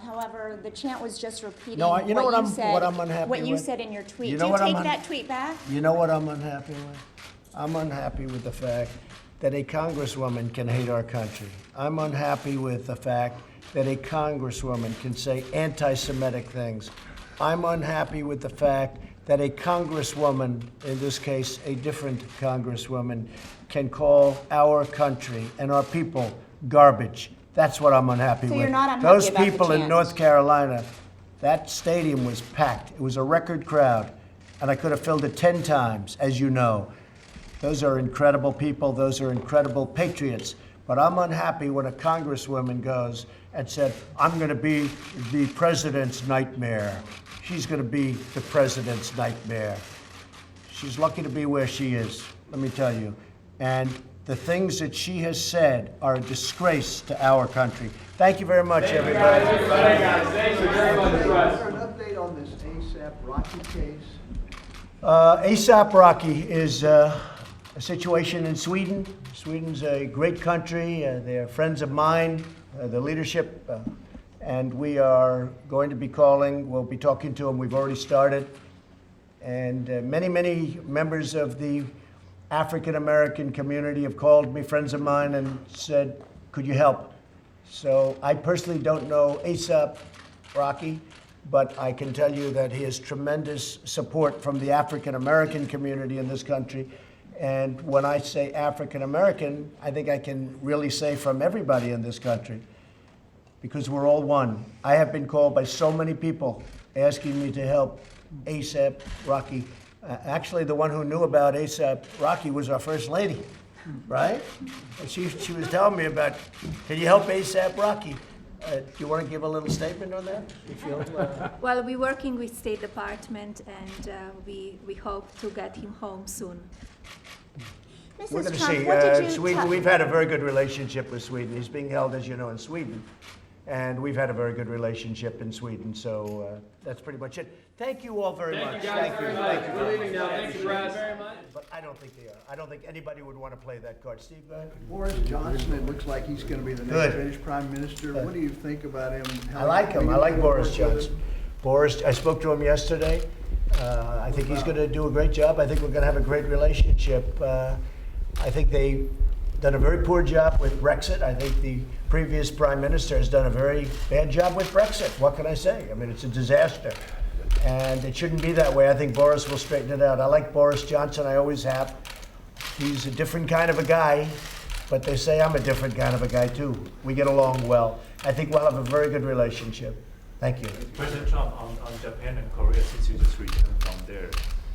However, the chant was just repeating No, you know what I'm unhappy what you with? said in your tweet. You know Do you what I'm take that tweet back? You know what I'm unhappy with? I'm unhappy with the fact that a congresswoman can hate our country. I'm unhappy with the fact that a congresswoman can say anti-Semitic things. I'm unhappy with the fact that a congresswoman, in this case, a different congresswoman, can call our country and our people garbage. That's what I'm unhappy with. So you're not unhappy Those about the people in chant? North Carolina, that stadium was packed. It was a record crowd, and I could have filled it 10 times, as you know. Those are incredible people. Those are incredible patriots. But I'm unhappy when a congresswoman goes and said, I'm going to be the president's nightmare. She's going to be the president's nightmare. She's lucky to be where she is, let me tell you. And the things that she has said are a disgrace to our country. Thank you very much, everybody. Thank you very much, Russ. Is there an update on this ASAP Rocky case? ASAP Rocky is a situation in Sweden. Sweden's a great country. They're friends of mine, the leadership, and we are going to be calling. We'll be talking to them. We've already started. And many members of the African-American community have called me, friends of mine, and said, could you help? So I personally don't know ASAP Rocky, but I can tell you that he has tremendous support from the African-American community in this country. And when I say African-American, I think I can really say from everybody in this country, because we're all one. I have been called by so many people asking me to help ASAP Rocky. Actually, the one who knew about ASAP Rocky was our First Lady, right? And she was telling me about, can you help ASAP Rocky? Do you want to give a little statement on that? You feel, Well, we're working with State Department, and we hope to get him home soon. We're going to Trump, see. what did you Sweden, tell- we've had a very good relationship with Sweden. He's being held, as you know, in Sweden. And we've had a very good relationship in Sweden. So that's pretty much it. Thank you all very much. Thank you guys very much. Thank you We're very leaving much. now. Thank you, Russ. But I don't think they are. I don't think anybody would want to play that card. Steve, go ahead. Boris Johnson, it looks like he's going to be the Good. next British Prime Minister. What do you think about him? I like him. I like Boris Johnson. Boris, I spoke to him yesterday. I think he's going to do a great job. I think we're going to have a great relationship. I think they've done a very poor job with Brexit. I think the previous Prime Minister has done a very bad job with Brexit. What can I say? I mean, it's a disaster. And it shouldn't be that way. I think Boris will straighten it out. I like Boris Johnson. I always have. He's a different kind of a guy, but they say I'm a different kind of a guy, too. We get along well. I think we'll have a very good relationship. Thank you. President Trump, on Japan and Korea, since you just returned from there,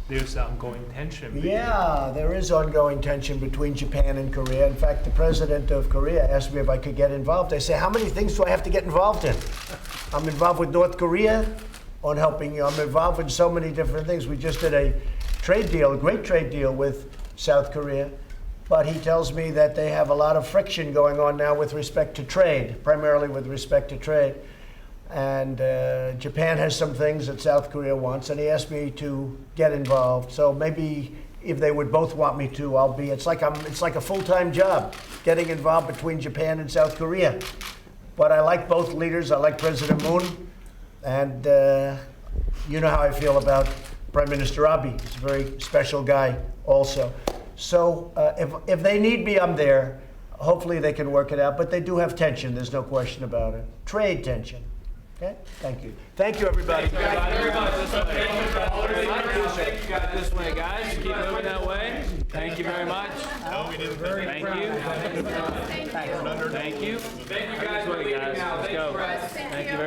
there's ongoing tension. Yeah, there is ongoing tension between Japan and Korea. In fact, the president of Korea asked me if I could get involved. I say, how many things do I have to get involved in? I'm involved with North Korea on helping you. I'm involved in so many different things. We just did a trade deal, a great trade deal with South Korea. But he tells me that they have a lot of friction going on now with respect to trade, primarily with respect to trade. And Japan has some things that South Korea wants, and he asked me to get involved. So maybe if they would both want me to, I'll be. It's like a full-time job, getting involved between Japan and South Korea. But I like both leaders. I like President Moon, and you know how I feel about Prime Minister Abe. He's a very special guy, also. So if they need me, I'm there. Hopefully they can work it out. But they do have tension. There's no question about it. Trade tension. Okay, thank you. Thank you, everybody. Thank you guys very much. Thank you guys this way, guys. Keep moving that way. Thank you very much. No, we didn't. Thank you. Thank you. Thank you guys for leaving now. Thank you, Russ. Thank you.